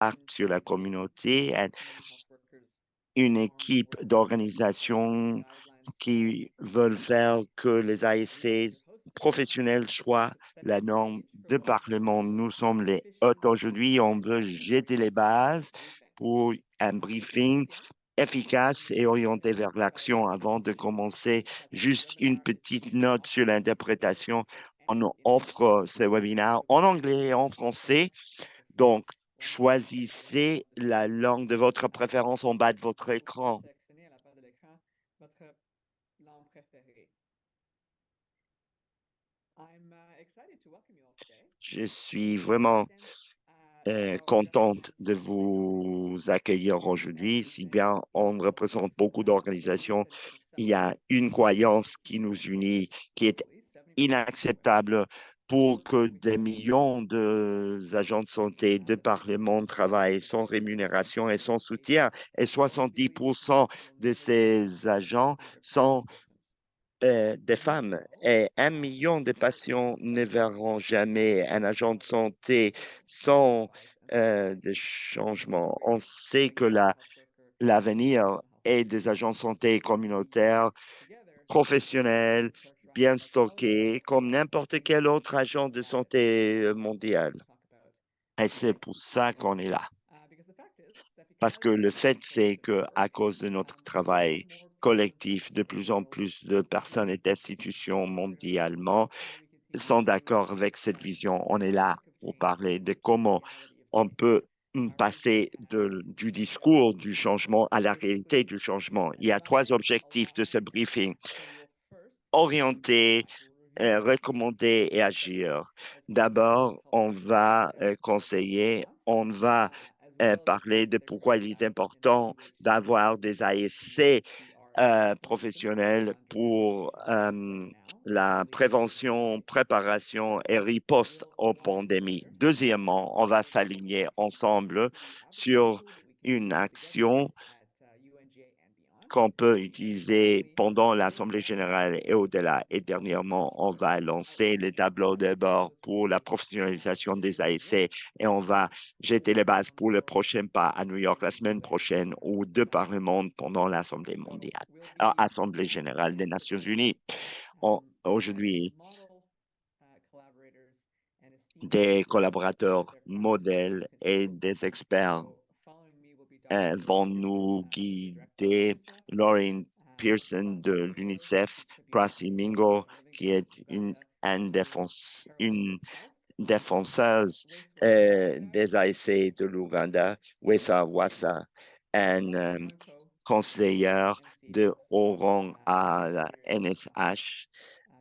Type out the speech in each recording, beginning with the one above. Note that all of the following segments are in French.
impact sur la communauté, et une équipe d'organisation qui veulent faire que les ASC professionnels soient la norme de Parlement. Nous sommes les hôtes aujourd'hui. On veut jeter les bases pour un briefing efficace et orienté vers l'action. Avant de commencer, juste une petite note sur l'interprétation. On offre ce webinaire en anglais et en français. Donc, choisissez la langue de votre préférence en bas de votre écran. Je suis vraiment contente de vous accueillir aujourd'hui. Si bien on représente beaucoup d'organisations, il y a une croyance qui nous unit, qui est inacceptable pour que des millions d'agents de santé de par le monde travaillent sans rémunération et sans soutien. Et 70% de ces agents sont des femmes et 1 million de patients ne verront jamais un agent de santé sans des changements. On sait que l'avenir est des agents de santé communautaires, professionnels, bien stockés, comme n'importe quel autre agent de santé mondial. Et c'est pour ça qu'on est là. Parce que le fait, c'est que à cause de notre travail collectif, de plus en plus de personnes et d'institutions mondialement sont d'accord avec cette vision. On est là pour parler de comment on peut passer du discours du changement à la réalité du changement. Il y a trois objectifs de ce briefing. Orienter, recommander et agir. D'abord, on va conseiller, on va parler de pourquoi il est important d'avoir des ASC professionnels pour la prévention, préparation et riposte aux pandémies. Deuxièmement, on va s'aligner ensemble sur une action qu'on peut utiliser pendant l'Assemblée générale et au-delà. Et dernièrement, on va lancer les tableaux de bord pour la professionnalisation des ASC et on va jeter les bases pour le prochain pas à New York la semaine prochaine ou de par le monde pendant l'Assemblée mondiale, Assemblée générale des Nations unies. Aujourd'hui, des collaborateurs modèles et des experts vont nous guider. Lauren Pearson de l'UNICEF, Prasi Mingo, qui est une défenseuse des AIC de l'Ouganda, Wessa Wassa, une conseillère de haut rang à la NSH,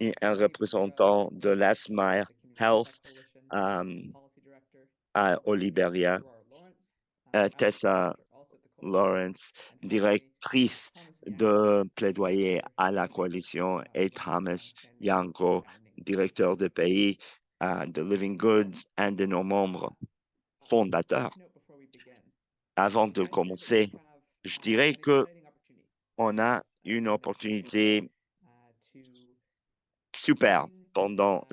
et un représentant de l'Asthma Health euh, au Liberia, Tessa Lawrence, directrice de plaidoyer à la coalition, et Thomas Yanko, directeur de pays de Living Goods, un de nos membres fondateurs. Avant de commencer, je dirais que on a une opportunité super pendant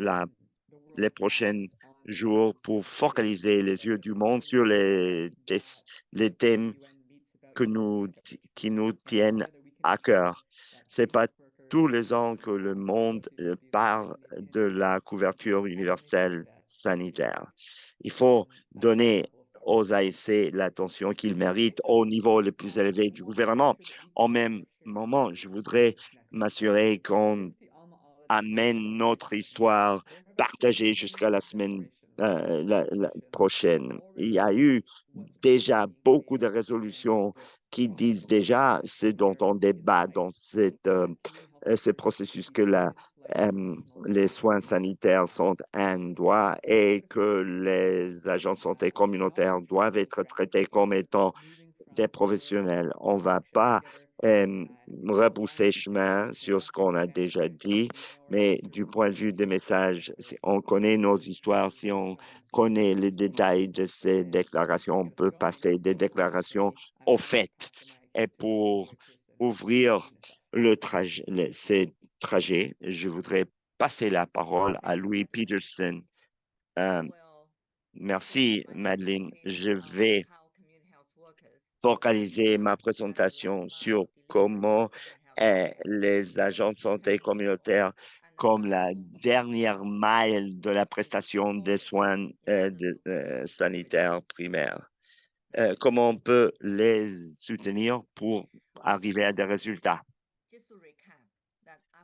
les prochains jours pour focaliser les yeux du monde sur les thèmes qui nous tiennent à cœur. C'est pas tous les ans que le monde parle de la couverture universelle sanitaire. Il faut donner aux ASC l'attention qu'ils méritent au niveau le plus élevé du gouvernement. En même moment, je voudrais m'assurer qu'on amène notre histoire partagée jusqu'à la semaine la prochaine. Il y a eu déjà beaucoup de résolutions qui disent déjà ce dont on débat dans ce processus que les soins sanitaires sont un droit et que les agents de santé communautaires doivent être traités comme étant des professionnels. On ne va pas repousser chemin sur ce qu'on a déjà dit, mais du point de vue des messages, si on connaît nos histoires, si on connaît les détails de ces déclarations, on peut passer des déclarations aux faits. Et pour ouvrir ces trajets, je voudrais passer la parole à Louis Peterson. Euh, Merci, Madeleine. Je vais focaliser ma présentation sur comment les agents de santé communautaire, comme la dernière maille de la prestation des soins sanitaires primaires, comment on peut les soutenir pour arriver à des résultats.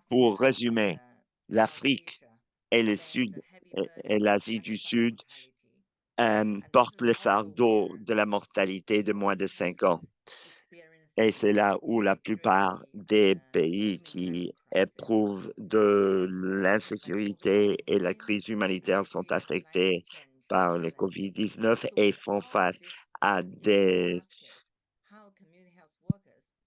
Pour résumer, l'Afrique et le Sud et l'Asie du Sud portent le fardeau de la mortalité de moins de 5 ans. Et c'est là où la plupart des pays qui éprouvent de l'insécurité et la crise humanitaire sont affectés par le COVID-19 et font face à des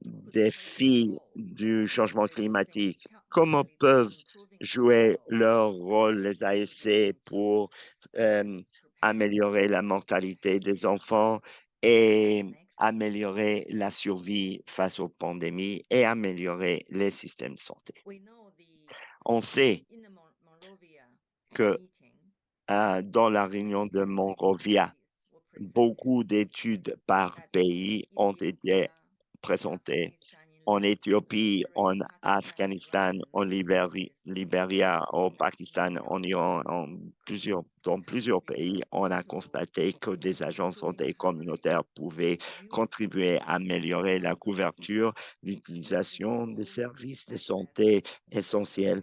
défis du changement climatique. Comment peuvent jouer leur rôle les ASC pour euh, améliorer la mortalité des enfants et améliorer la survie face aux pandémies et améliorer les systèmes de santé? On sait que dans la réunion de Monrovia, beaucoup d'études par pays ont été présentées en Éthiopie, en Afghanistan, en Libéria, au Pakistan, en Iran, dans plusieurs pays, on a constaté que des agents de santé communautaires pouvaient contribuer à améliorer la couverture, l'utilisation des services de santé essentiels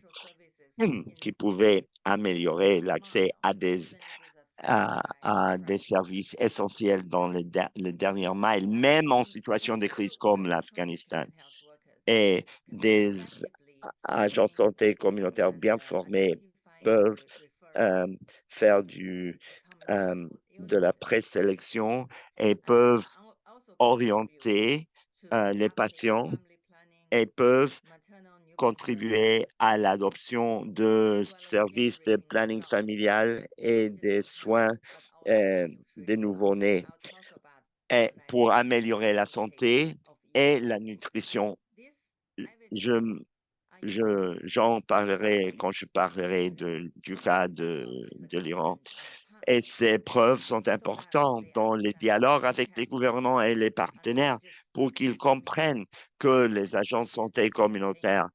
qui pouvaient améliorer l'accès à des services essentiels dans les dernières miles, même en situation de crise comme l'Afghanistan. Et des agents de santé communautaires bien formés peuvent euh, faire de la présélection et peuvent orienter les patients et peuvent contribuer à l'adoption de services de planning familial et des soins des nouveau-nés et pour améliorer la santé et la nutrition. Je, j'en parlerai quand je parlerai du cas de l'Iran. Et ces preuves sont importantes dans les dialogues avec les gouvernements et les partenaires pour qu'ils comprennent que les agents de santé communautaires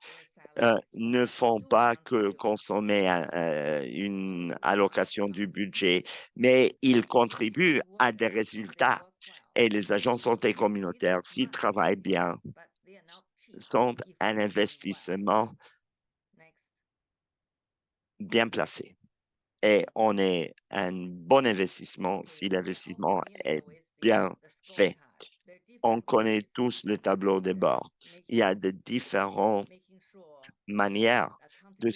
ne font pas que consommer une allocation du budget, mais ils contribuent à des résultats. Et les agents de santé communautaire, s'ils travaillent bien, sont un investissement bien placé. Et on est un bon investissement si l'investissement est bien fait. On connaît tous le tableau de bord. Il y a de différentes manières de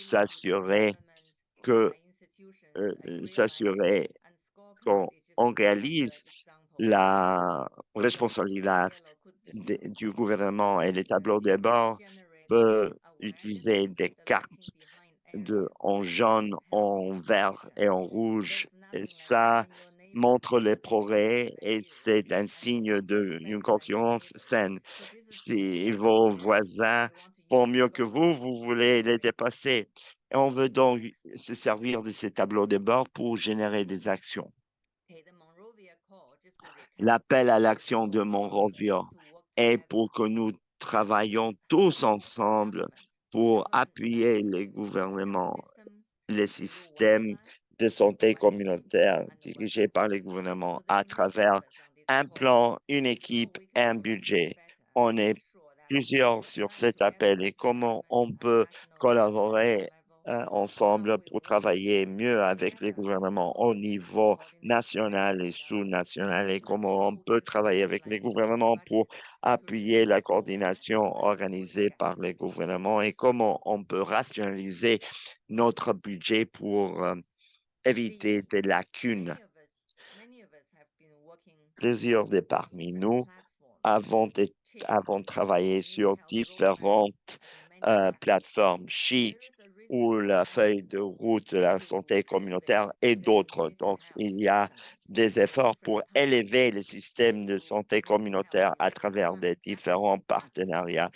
que s'assurer qu'on on réalise la responsabilité du gouvernement et les tableaux de bord peuvent utiliser des cartes en jaune, en vert et en rouge. Et ça montre les progrès et c'est un signe d'une concurrence saine. Si vos voisins font mieux que vous voulez les dépasser. Et on veut donc se servir de ces tableaux de bord pour générer des actions. L'appel à l'action de Monrovia est pour que nous travaillions tous ensemble pour appuyer les gouvernements, les systèmes de santé communautaire dirigés par les gouvernements à travers un plan, une équipe et un budget. On est plusieurs sur cet appel et comment on peut collaborer ensemble pour travailler mieux avec les gouvernements au niveau national et sous-national et comment on peut travailler avec les gouvernements pour appuyer la coordination organisée par les gouvernements et comment on peut rationaliser notre budget pour éviter des lacunes. Plusieurs de parmi nous avons, avons travaillé sur différentes plateformes chic ou la feuille de route de la santé communautaire et d'autres. Donc, il y a des efforts pour élever le système de santé communautaire à travers des différents partenariats.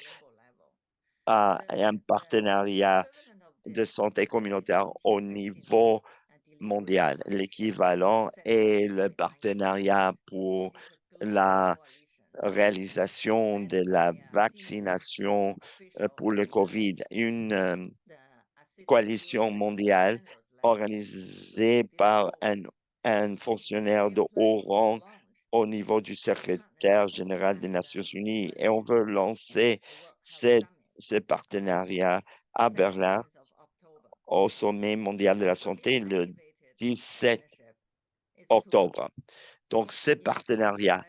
Un partenariat de santé communautaire au niveau mondial. L'équivalent est le partenariat pour la réalisation de la vaccination pour le COVID, une coalition mondiale organisée par un fonctionnaire de haut rang au niveau du secrétaire général des Nations Unies. Et on veut lancer ce, ce partenariat à Berlin au sommet mondial de la santé le 17 octobre. Donc, ce partenariat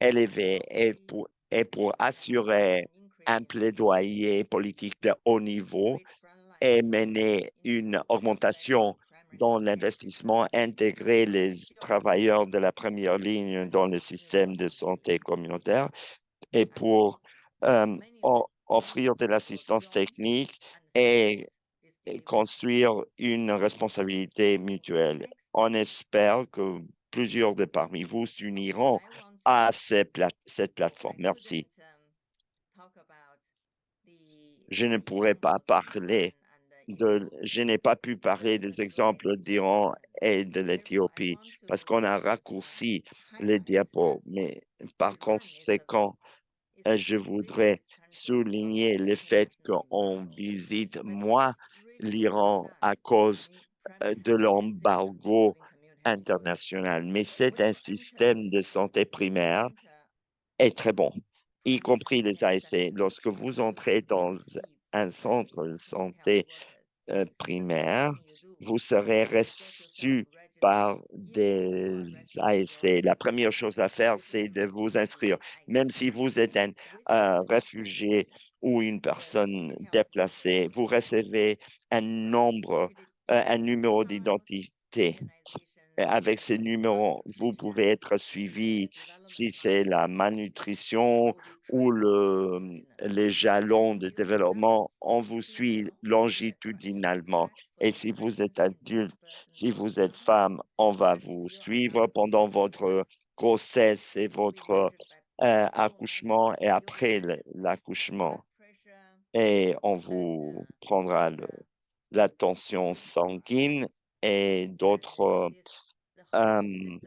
élevé est pour assurer un plaidoyer politique de haut niveau et mener une augmentation dans l'investissement, intégrer les travailleurs de la première ligne dans le système de santé communautaire et pour offrir de l'assistance technique et construire une responsabilité mutuelle. On espère que plusieurs de parmi vous s'uniront à cette plateforme. Merci. Je ne pourrais pas parler je n'ai pas pu parler des exemples d'Iran et de l'Éthiopie parce qu'on a raccourci les diapos. Mais par conséquent, je voudrais souligner le fait qu'on visite moins l'Iran à cause de l'embargo international. Mais c'est un système de santé primaire est très bon, y compris les ASC. Lorsque vous entrez dans un centre de santé primaire, vous serez reçu par des ASC. La première chose à faire, c'est de vous inscrire. Même si vous êtes un réfugié ou une personne déplacée, vous recevez un nombre, un numéro d'identité. Et avec ces numéros, vous pouvez être suivi si c'est la malnutrition ou les jalons de développement. On vous suit longitudinalement. Et si vous êtes adulte, si vous êtes femme, on va vous suivre pendant votre grossesse et votre accouchement et après l'accouchement. Et on vous prendra la tension sanguine et d'autres euh,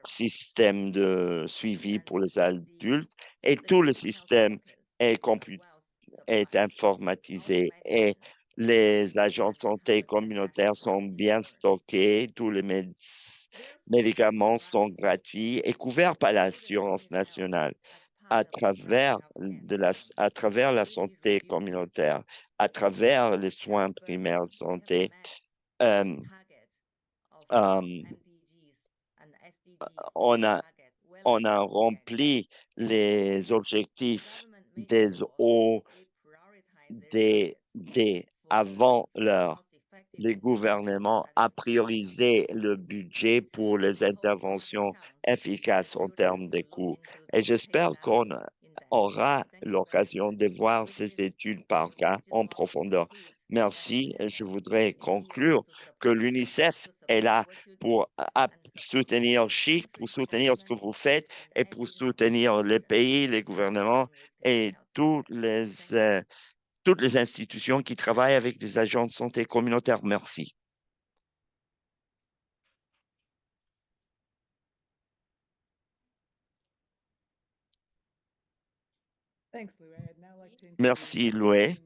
système de suivi pour les adultes et tout le système est, est informatisé et les agents de santé communautaires sont bien stockés, tous les médicaments sont gratuits et couverts par l'assurance nationale à travers la santé communautaire, à travers les soins primaires de santé. euh, euh, on a on a rempli les objectifs des ODD avant l'heure. Les gouvernements a priorisé le budget pour les interventions efficaces en termes de coûts. Et j'espère qu'on aura l'occasion de voir ces études par cas en profondeur. Merci. Je voudrais conclure que l'UNICEF est là pour soutenir Chic, pour soutenir ce que vous faites et pour soutenir les pays, les gouvernements et toutes les institutions qui travaillent avec des agents de santé communautaire. Merci. Merci, Loué.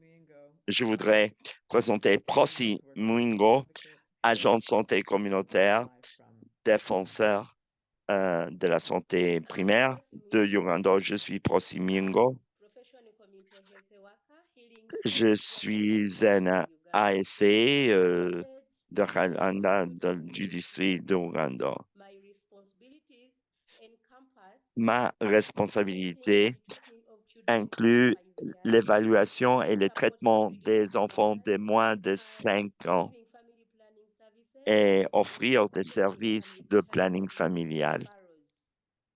Je voudrais présenter Prosi Mwingo, agent de santé communautaire, défenseur de la santé primaire de Uganda. Je suis Prosi Mwingo. Je suis un ASC de du district d'Ouganda. Ma responsabilité inclut l'évaluation et le traitement des enfants de moins de 5 ans et offrir des services de planning familial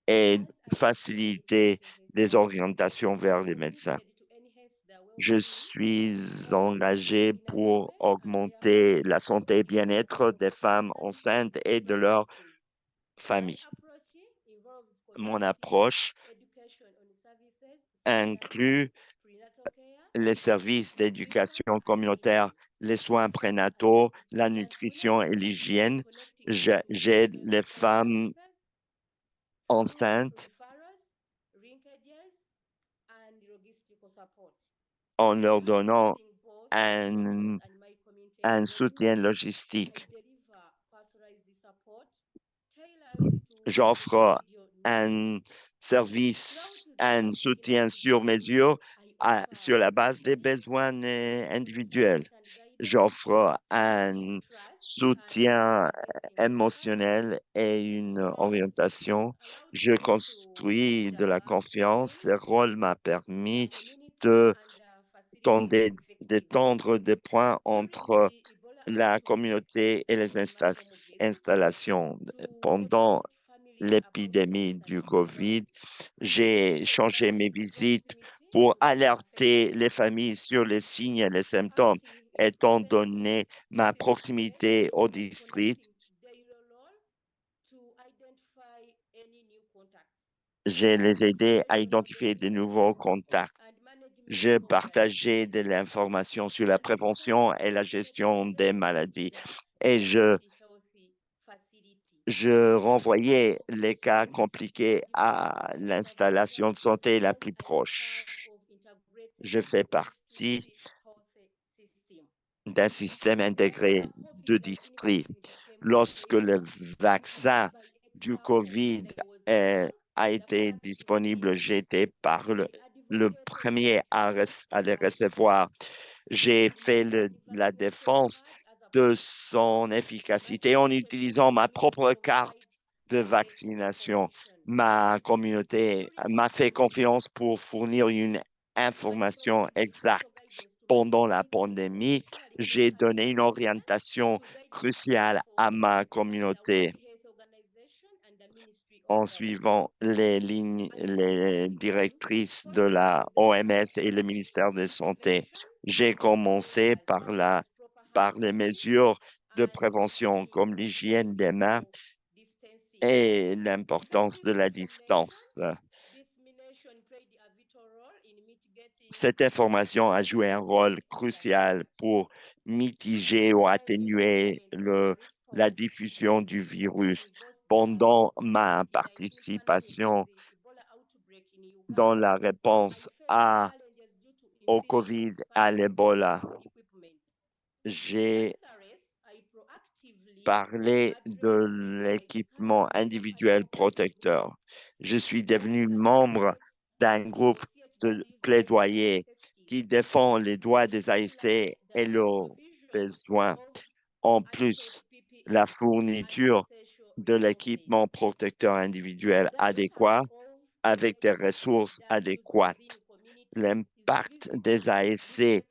et faciliter les orientations vers les médecins. Je suis engagé pour augmenter la santé et bien-être des femmes enceintes et de leurs familles. Mon approche inclut les services d'éducation communautaire les soins prénataux, la nutrition et l'hygiène. J'aide les femmes enceintes en leur donnant un, un soutien logistique. J'offre un service, un soutien sur mesure sur la base des besoins individuels. J'offre un soutien émotionnel et une orientation. Je construis de la confiance. Ce rôle m'a permis de d'étendre des points entre la communauté et les installations. Pendant l'épidémie du COVID, j'ai changé mes visites pour alerter les familles sur les signes et les symptômes, étant donné ma proximité au district. Je les aidé à identifier de nouveaux contacts. Je partageais de l'information sur la prévention et la gestion des maladies et je renvoyais les cas compliqués à l'installation de santé la plus proche. Je fais partie d'un système intégré de district. Lorsque le vaccin du COVID a été disponible, j'étais le premier à le recevoir. J'ai fait la défense de son efficacité en utilisant ma propre carte de vaccination. Ma communauté m'a fait confiance pour fournir une information exacte. Pendant la pandémie, j'ai donné une orientation cruciale à ma communauté en suivant les directrices de la OMS et le ministère de la Santé. J'ai commencé par les mesures de prévention comme l'hygiène des mains et l'importance de la distance. Cette information a joué un rôle crucial pour mitiger ou atténuer la diffusion du virus. Pendant ma participation dans la réponse au COVID, à l'Ebola, j'ai parlé de l'équipement individuel protecteur. Je suis devenu membre d'un groupe de plaidoyer qui défend les droits des AIC et leurs besoins. En plus, la fourniture de l'équipement protecteur individuel adéquat avec des ressources adéquates. L'impact des ASC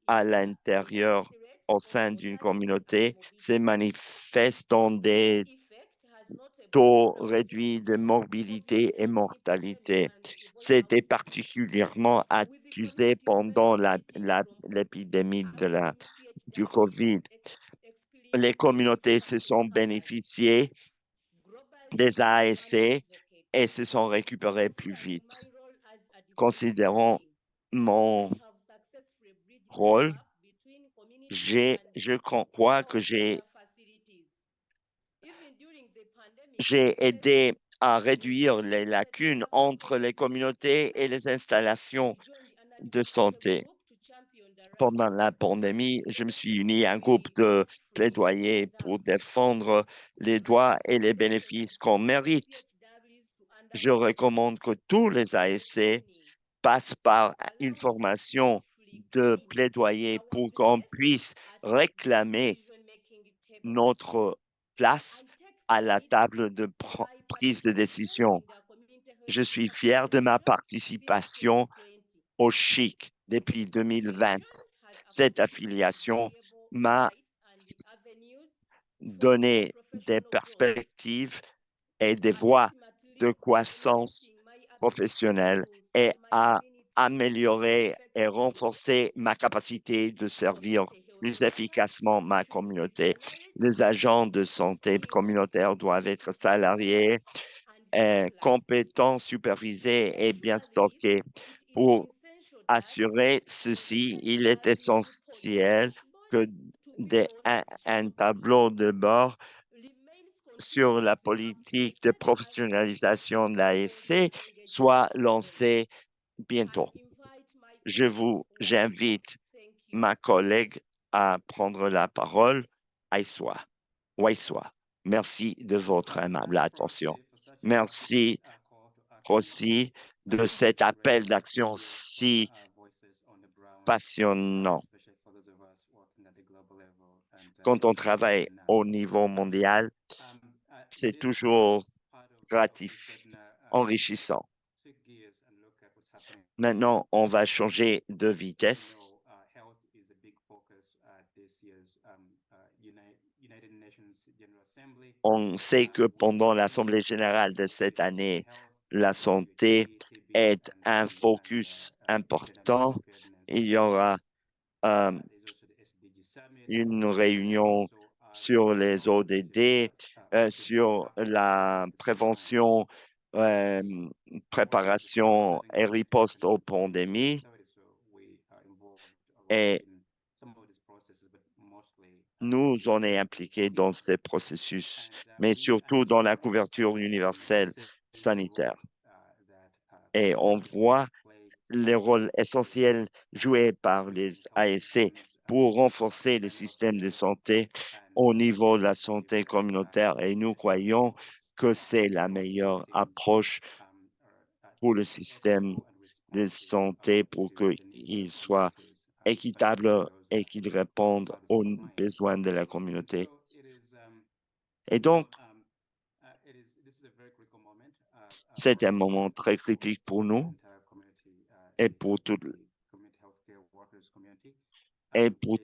à l'intérieur, au sein d'une communauté, se manifeste dans des taux réduits de morbidité et mortalité. C'était particulièrement accusé pendant l'épidémie du COVID. Les communautés se sont bénéficiées des ASC et se sont récupérées plus vite. Considérant mon rôle, je crois que j'ai aidé à réduire les lacunes entre les communautés et les installations de santé. Pendant la pandémie, je me suis uni à un groupe de plaidoyer pour défendre les droits et les bénéfices qu'on mérite. Je recommande que tous les ASC passent par une formation de plaidoyer pour qu'on puisse réclamer notre place à la table de prise de décision. Je suis fier de ma participation au CHIC depuis 2020. Cette affiliation m'a donné des perspectives et des voies de croissance professionnelle et a amélioré et renforcé ma capacité de servir plus efficacement ma communauté. Les agents de santé communautaire doivent être salariés, compétents, supervisés et bien stockés. Pour assurer ceci, il est essentiel que un tableau de bord sur la politique de professionnalisation de la l'ASC soit lancé bientôt. J'invite ma collègue à prendre la parole, Aïswa. Waïswa. Merci de votre aimable attention. Merci aussi de cet appel d'action si passionnant. Quand on travaille au niveau mondial, c'est toujours enrichissant. Maintenant, on va changer de vitesse. On sait que pendant l'Assemblée générale de cette année, la santé est un focus important. Il y aura euh, une réunion sur les ODD, sur la prévention, euh, préparation et riposte aux pandémies. Et nous, on est impliqués dans ces processus, mais surtout dans la couverture universelle sanitaire. Et on voit les rôles essentiels joués par les ASC pour renforcer le système de santé au niveau de la santé communautaire. Et nous croyons que c'est la meilleure approche pour le système de santé pour qu'il soit équitable et qu'il réponde aux besoins de la communauté. Et donc, c'est un moment très critique pour nous et pour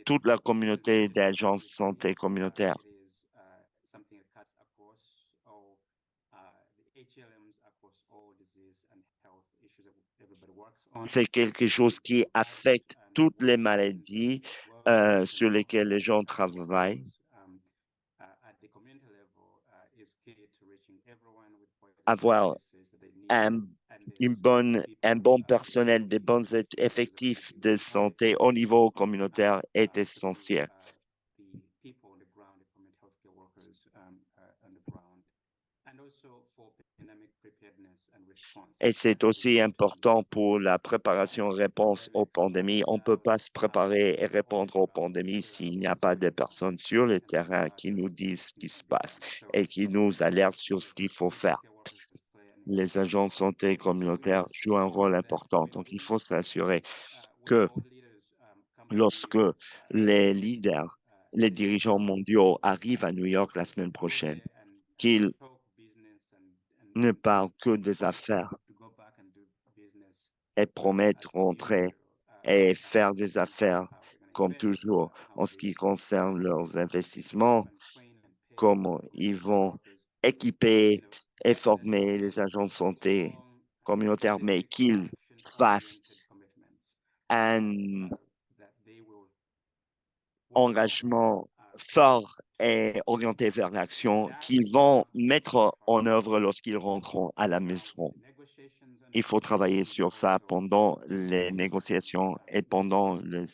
toute la communauté d'agences santé communautaire. C'est quelque chose qui affecte toutes les maladies sur lesquelles les gens travaillent. Avoir un bon personnel, des bons effectifs de santé au niveau communautaire est essentiel. Et c'est aussi important pour la préparation et réponse aux pandémies. On ne peut pas se préparer et répondre aux pandémies s'il n'y a pas de personnes sur le terrain qui nous disent ce qui se passe et qui nous alertent sur ce qu'il faut faire. Les agents de santé communautaire jouent un rôle important. Donc, il faut s'assurer que lorsque les leaders, les dirigeants mondiaux arrivent à New York la semaine prochaine, qu'ils ne parlent que des affaires et promettent rentrer et faire des affaires comme toujours en ce qui concerne leurs investissements, comment ils vont équiper et former les agents de santé communautaires, mais qu'ils fassent un engagement fort et orienté vers l'action qu'ils vont mettre en œuvre lorsqu'ils rentreront à la maison. Il faut travailler sur ça pendant les négociations et pendant le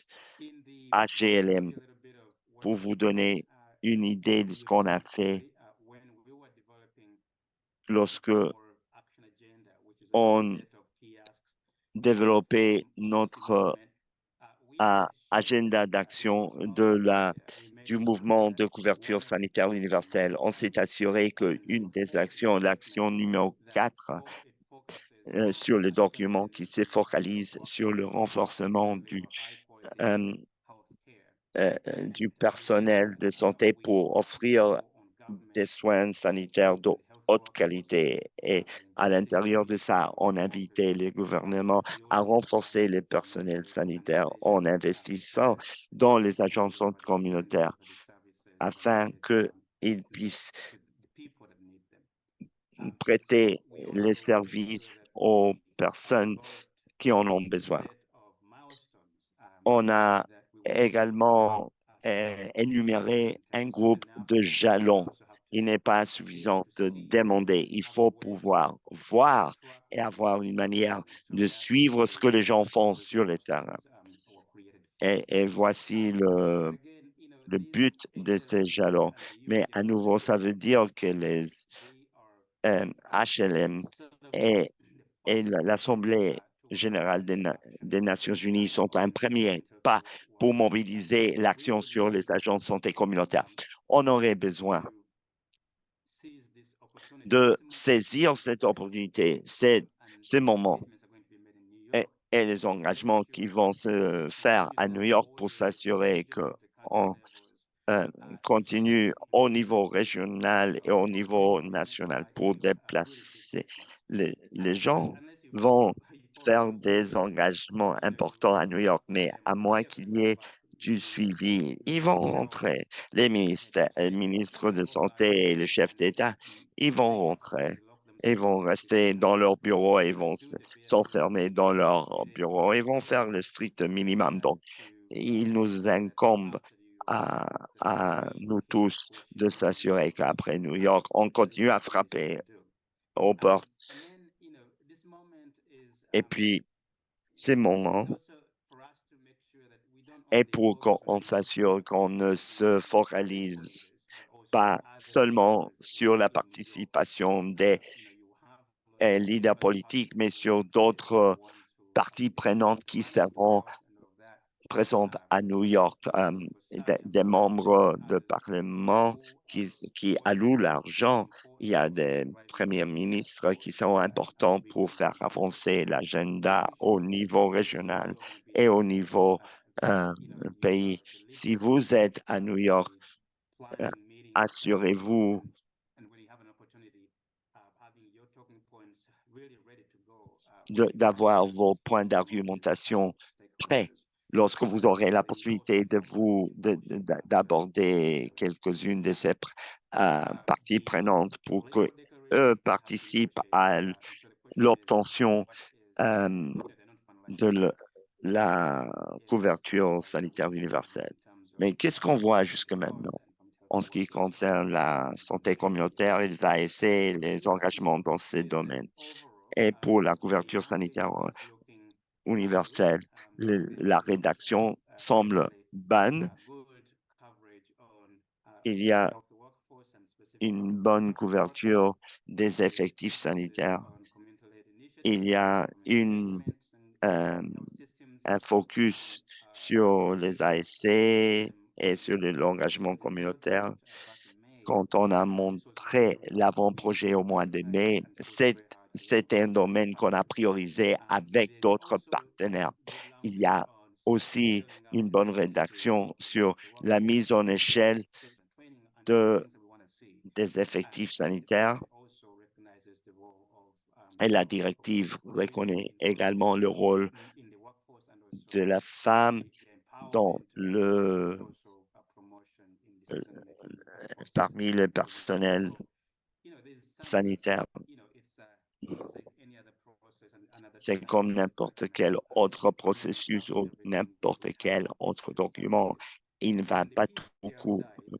HLM pour vous donner une idée de ce qu'on a fait lorsque on développait notre agenda d'action du mouvement de couverture sanitaire universelle. On s'est assuré qu'une des actions, l'action numéro 4, sur le document qui se focalise sur le renforcement euh, du personnel de santé pour offrir des soins sanitaires de haute qualité. Et à l'intérieur de ça, on invitait les gouvernements à renforcer les personnels sanitaires en investissant dans les agences communautaires afin qu'ils puissent prêter les services aux personnes qui en ont besoin. On a également énuméré un groupe de jalons. Il n'est pas suffisant de demander. Il faut pouvoir voir et avoir une manière de suivre ce que les gens font sur le terrain. Et voici le but de ces jalons. Mais à nouveau, ça veut dire que les HLM et, et l'Assemblée générale des Nations unies sont un premier pas pour mobiliser l'action sur les agents de santé communautaire. On aurait besoin de saisir cette opportunité, ces moments et les engagements qui vont se faire à New York pour s'assurer qu'on continue au niveau régional et au niveau national pour déplacer. Les gens vont faire des engagements importants à New York, mais à moins qu'il y ait du suivi, ils vont rentrer. Les ministres de santé et les chefs d'État, ils vont rentrer. Ils vont rester dans leur bureau et ils vont s'enfermer dans leur bureau. Ils vont faire le strict minimum. Donc, il nous incombe à, à nous tous de s'assurer qu'après New York, on continue à frapper aux portes. Et puis, ces moments, et pour qu'on s'assure qu'on ne se focalise pas seulement sur la participation des leaders politiques, mais sur d'autres parties prenantes qui seront présente à New York, des membres de parlement qui allouent l'argent. Il y a des premiers ministres qui sont importants pour faire avancer l'agenda au niveau régional et au niveau euh, pays. Si vous êtes à New York, euh, assurez-vous d'avoir vos points d'argumentation prêts lorsque vous aurez la possibilité d'aborder quelques-unes de ces parties prenantes pour que eux participent à l'obtention euh, de la couverture sanitaire universelle. Mais qu'est-ce qu'on voit jusque maintenant en ce qui concerne la santé communautaire et les ASC, les engagements dans ces domaines? Et pour la couverture sanitaire universelle, la rédaction semble bonne. Il y a une bonne couverture des effectifs sanitaires. Il y a euh, un focus sur les ASC et sur l'engagement communautaire. Quand on a montré l'avant-projet au mois de mai, c'est un domaine qu'on a priorisé avec d'autres partenaires. Il y a aussi une bonne rédaction sur la mise en échelle de, des effectifs sanitaires et la directive reconnaît également le rôle de la femme dans euh, parmi le personnel sanitaire. C'est comme n'importe quel autre processus ou n'importe quel autre document. Il ne va pas tout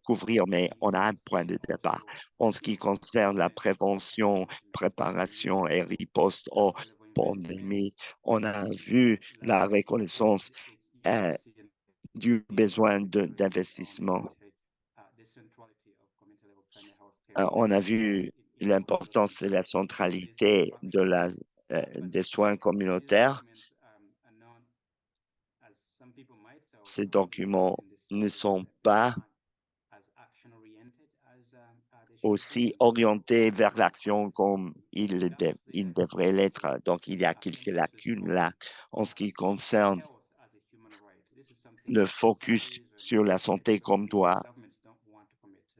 couvrir, mais on a un point de départ. En ce qui concerne la prévention, préparation et riposte aux pandémies, on a vu la reconnaissance euh, du besoin d'investissement. On a vu l'importance et la centralité des soins communautaires. Ces documents ne sont pas aussi orientés vers l'action comme ils devraient l'être. Donc, il y a quelques lacunes là en ce qui concerne le focus sur la santé comme droit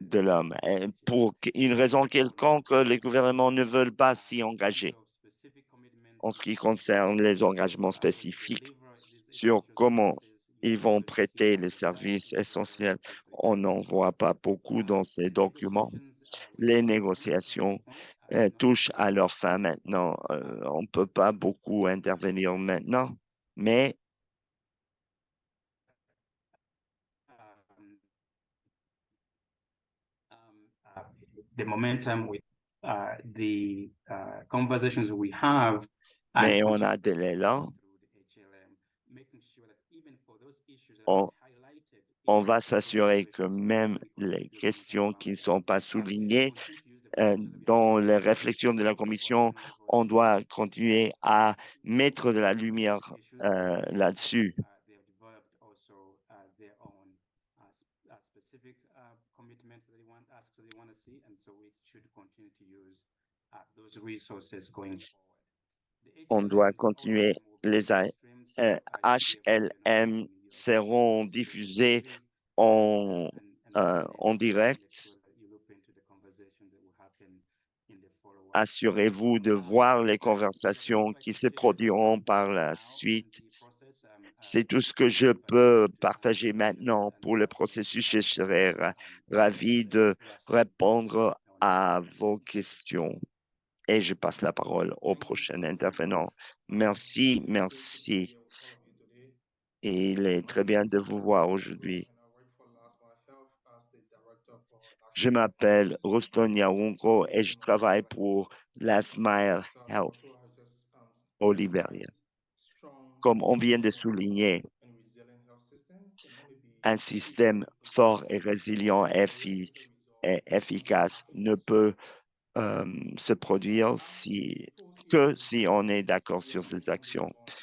de l'homme. Et pour une raison quelconque, les gouvernements ne veulent pas s'y engager en ce qui concerne les engagements spécifiques sur comment ils vont prêter les services essentiels. On n'en voit pas beaucoup dans ces documents. Les négociations touchent à leur fin maintenant. On ne peut pas beaucoup intervenir maintenant, mais the momentum with the conversations we have and on a de l'élan. through the HLM, making sure that even for those issues that On, are highlighted On va s'assurer que même les questions qui ne sont pas soulignées dans les réflexions de la Commission, on doit continuer à mettre de la lumière là-dessus. they have developed also their own specific commitments that they want, asks that they want to see, and so we should continue to use those resources going forward. The On doit HLM's continuer. program will be Les live streamed so you will be able to know HLM when you seront diffusés en, en make direct. sure that you look into the conversation that will happen in the follow-up. Assurez-vous de voir les conversations qui se produiront par la suite. C'est tout ce que je peux partager maintenant pour le processus. Je serai ravi de répondre à vos questions. Et je passe la parole au Thank you prochain so intervenant. much. Merci, It's great to be merci. here with all of you today. Et il est My très name bien is de vous voir Ruston aujourd'hui. Nyarungko, and I work for LASMA Health as the Director for Je National m'appelle Systems Ruston Nyarungko et je Coordination of travaille Liberia. pour la Smile So as Health Joshua has just au Libéria. emphasized, strong, Comme on vient de efficient, souligner, and resilient health system can only be un achieved système if we fort et are résilient directly the et result of efficace ne happiness. peut se produire As a que co-CEO si on est of d'accord the sur Global ces actions. Foundation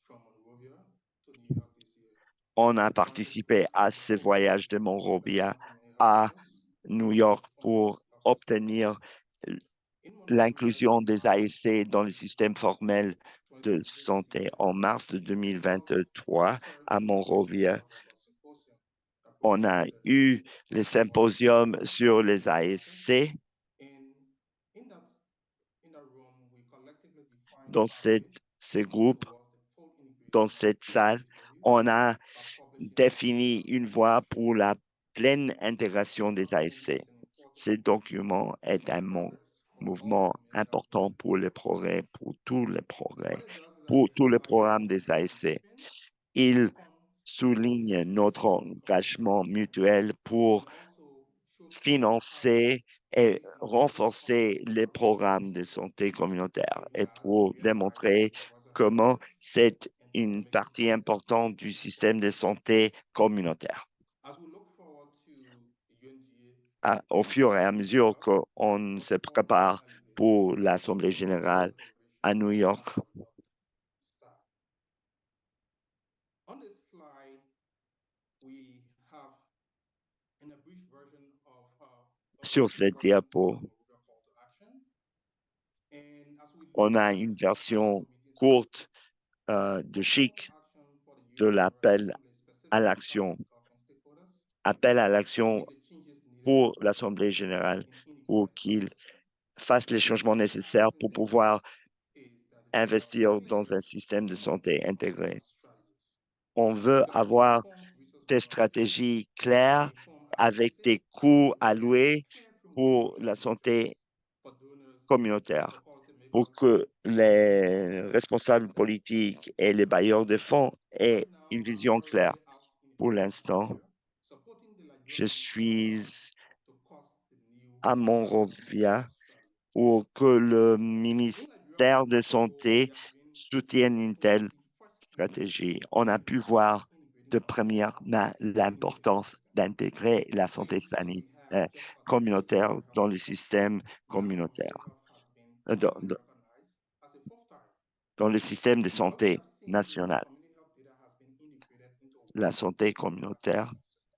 from Monrovia to New York this year, On a one is participé à fostering ce full voyage de Monrovia professional community health à access New to York formal pour health systems. obtenir In Monrovia l'inclusion in des March ASC dans le système formel de 2023 this santé. year, En mars de New York 2023, hosted à the Community Monrovia, Health Record Symposium that on a benefited eu le more than symposium 200 sur les participants. ASC. In, in that room, we collectively defined a Dans pathway ce groupe, towards the full dans integration of cette salle, CHW on a by publishing a défini document une called voie pour HLM. la pleine intégration This des document ASC. is an important Ce document est un progress for all mouvement community health important pour les programs. progrès, pour tous les What progrès, it does is that pour it tous les highlights programmes our des mutual ASC. commitment Il on souligne supporting notre sound community engagement health mutuel pour and also showcase how financer et this model renforcer complements les our health programmes de system. santé communautaire Here we et are pour together by the démontrer Supervisor comment Network c'est and une forming partie a importante du système de santé communautaire. as we look forward to the UNGA Au fur et à in New mesure York, qu'on se what's already prépare elevated pour is l'Assemblée the ongoing générale collaboration à New at York. the New York staff. On this slide, we have in a brief version of a Sur brief cette version of diapo, our Monrovia call to action. And as we on look a at une after our version meetings today, courte our de call to chic action for the de General l'appel Assembly is à specifically l'action, targeted government stakeholders appel à to l'action make the changes needed pour to l'Assemblée sustain générale an pour integrated health qu'il system. fasse les changements The nécessaires first pour thing pouvoir is that they need to have investir clear dans un système de and santé effective intégré. strategies On veut because it avoir informs resource des allocation, stratégies it claires informs avec advocacy, des coûts and it creates a alloués clear framework pour for la decision makers, santé for donors, for communautaire, pour policymakers, que and for the les community. responsables politiques et les bailleurs de fonds aient Right now, une I'm vision claire. currently out in the Pour field in l'instant, Liberia, supporting the je Liberian government suis to cost the new à national Monrovia health strategy. pour que le In Liberia, ministère de also, Santé there has been soutienne une opportunity to telle see firsthand stratégie. the On a pu benefits of voir integrating de health première main into the health l'importance system. d'intégrer la santé Today, we have just about 30 communautaire different health dans le systems. système Now, communautaire, Monrovia Health has been euh, dans, formally dans- recognized as a fourth tier. dans le système de What we santé have seen is that national. community health data has been integrated into La one santé singular communautaire governance system.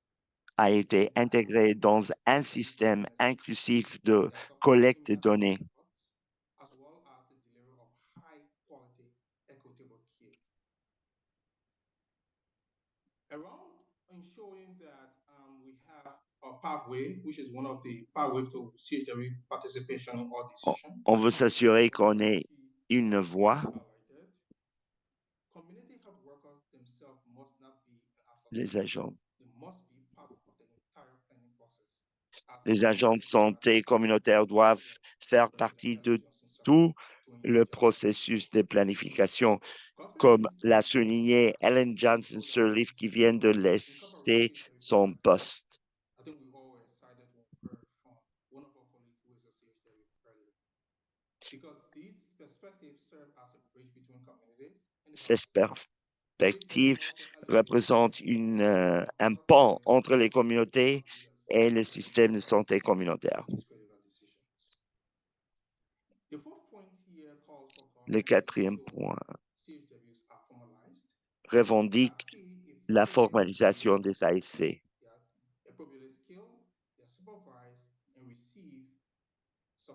a And été that intégrée dans un has immediate système benefits inclusif de that support collecte de immediate health données. efforts, as well as the delivery of high quality, equitable care. Around ensuring that we have a pathway, which is one of the pathways to CHW participation in all On, decisions. on veut s'assurer One of qu'on the ait key une voie. highlighted, community health workers themselves must not be an Les afterthought. agents, They must be part of the entire planning process. As les our agents de Monrovia santé communautaire doivent faire President partie Ellen de Johnson tout served 20 le years just like processus de this. planification, comme Companies l'a must souligné Ellen Johnson stakeholder Sirleaf qui vient de incorporate laisser CHW son perspective. poste. I think we all were excited when we heard from one of our colleagues who is a CHW president. Because these perspectives serve as a bridge between communities and the health Ces, system. perspective représente un pont entre les communautés et le système de santé communautaire. The fourth point here calls for Le government to quatrième ensure point CHWs are formalized, revendique that key la if they formalisation implement des ASC, appropriately skilled, they are supervised and receive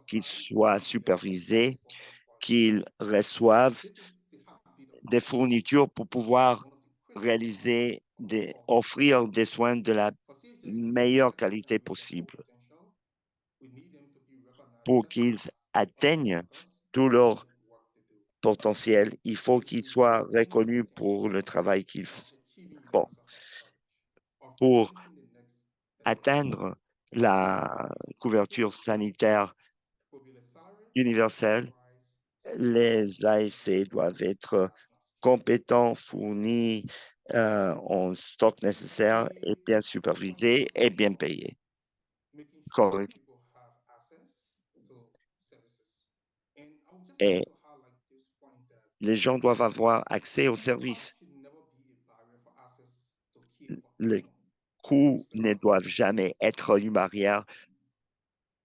qu'ils supplies soient from their supervisés, responsible parties. qu'ils reçoivent This is the heartbeat of des healthcare fournitures pour and is pouvoir one of the critical parts of our core offrir des soins de la for CHWs to meilleure thrive qualité and reach their full possible potential. We need them to be recognized pour just qu'ils as other atteignent workers tout for the leur good work they do. potentiel. Il faut This qu'ils will be soient the reconnus fundamental pour le part travail qu'ils of achieving font. universal health coverage, of Pour preventing the next escalation atteindre of la CHWs couverture hospitals. sanitaire Appropriate salary, universelle, supervised, les ASC doivent être compétents, fournis en stock nécessaire et bien supervisés et bien payés. making sure Correct. people have access to services. And I would just Et like to highlight this point that les gens doivent avoir accès aux services. cost should never be a barrier for access to care for Les anyone, coûts ne irrespective of doivent age, jamais être une barrière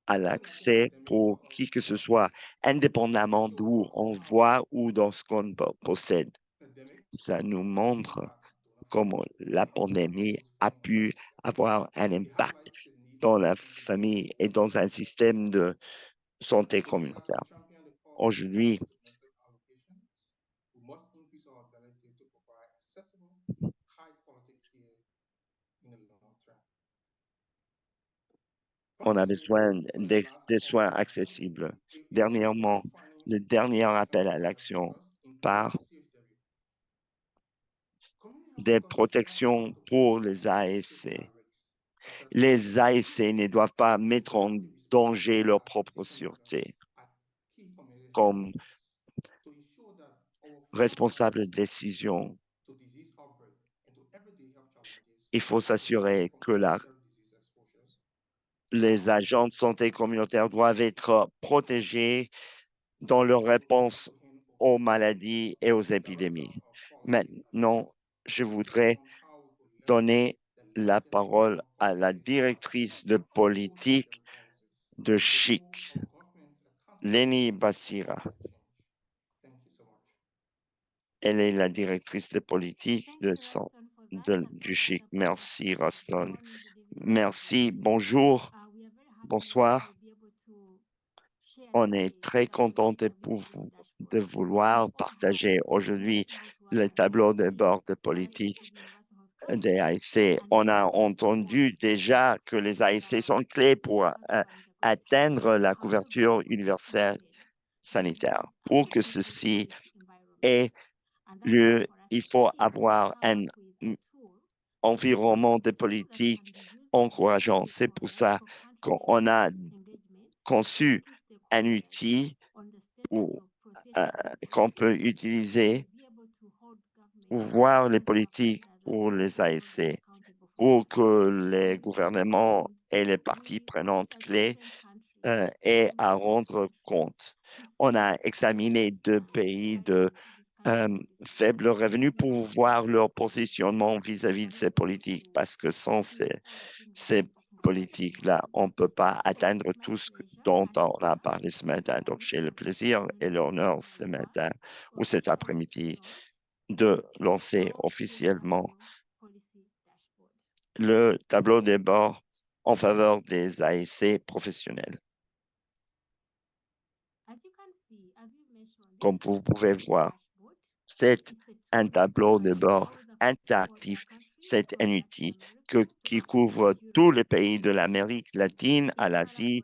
à even in l'accès post-pandemic pour world, qui que ce soit, indépendamment show d'où us on how voit ou dans ce qu'on possède. pandemic Ça nous really montre had donor comment health la on our pandémie most a vulnerable pu system. avoir un It impact highlights the need dans for la accountability famille et dans un système de santé to the last, I communautaire. champion the call for Aujourd'hui, massive allocations. We must increase our ability to provide accessible, high quality care in the long term. on a Finally, besoin for the last des call soins for action, accessibles. it calls for Dernièrement, redefining le dernier appel à community health l'action workers, including par CHW. Community health des workers are not protections accountable pour les and discriminate ASC. race or sexuality. Les ASC ne doivent pas mettre We en have the danger responsibility leur as propre decision makers sûreté at key community health comme points to ensure that our frontline responsables de décision. to disease outbreak and to everyday health challenges Il faut are free s'assurer from que unnecessary disease exposures, les harm, agents de santé communautaire doivent être protégés dans and leur that they have réponse to hand over aux to maladies et aux the director épidémies. of quality at Maintenant, je to reflect voudrais on how we could leverage donner the la limited parole à la possibilities we have directrice de to impose politique CHW policies de to hold CHIC, our governments accountable Leni for Bassira. policy change. Thank you so much. Elle est la directrice de politique Thank you, Ruston, for that. And du no CHIC. doubt about it. Merci, Good Roston. morning, good evening, Merci, everybody. bonjour, We are very happy that we bonsoir. will be able to share On est today très the content de, CHW policy de dashboard, vouloir which outlines partager the aujourd'hui universal health le welfare tableau de strategy bord de that will politique achieve universal health des coverage ASC. and the On a impact it will entendu have on déjà que les ASC sont clés pour the country's economic atteindre prosperity. la However, couverture for this to universelle happen, we sanitaire. need a Pour que conducive ceci policy environment. ait And that's why lieu, for us il at faut CHIC, we have avoir come un up with a tool environnement de a tool that can politique be used by all encourageant. C'est pour stakeholders ça for country qu'on level a engagements with conçu key un stakeholders outil on the status pour, of CHW qu'on peut policies utiliser to be able to hold pour governments voir les and other politiques partners and pour other les stakeholders ASC, accountable for pour it. que And les at CHIC gouvernements Development, et les parties we prenantes looked at clés different countries, aient many à different rendre countries, compte. to On see a examiné deux what pays de environment this country policies faible revenu develop pour voir policies leur and initiatives positionnement vis-à-vis de that ces will be able politiques, to parce que sans achieve all the things that ces we're talking about this politiques-là, morning. on ne peut pas So atteindre it's my tout ce pleasure dont and on a honor parlé ce this matin. Donc, morning j'ai le to plaisir stand et on behalf l'honneur of ce everyone matin to ou cet officially après-midi launch de lancer our officiellement CHW policy dashboard. le tableau des bords en faveur des ASC professionnels. As you can see, as you mentioned, Comme vous pouvez this voir, dashboard, c'est it's a un tool tableau de that bord all the interactif. countries C'est un from Latin outil America to qui Africa couvre and Europe tous les can pays de use. l'Amérique latine à It's l'Asie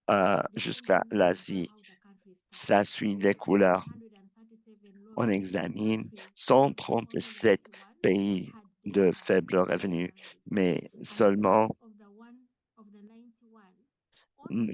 color-coded, jusqu'à depending on l'Asie. how the country is Ça structured. suit We les have couleurs. 137 On low-income examine countries, but only 137 91 pays had de data faible on their revenu, countries. mais And seulement of the 91, only 11 countries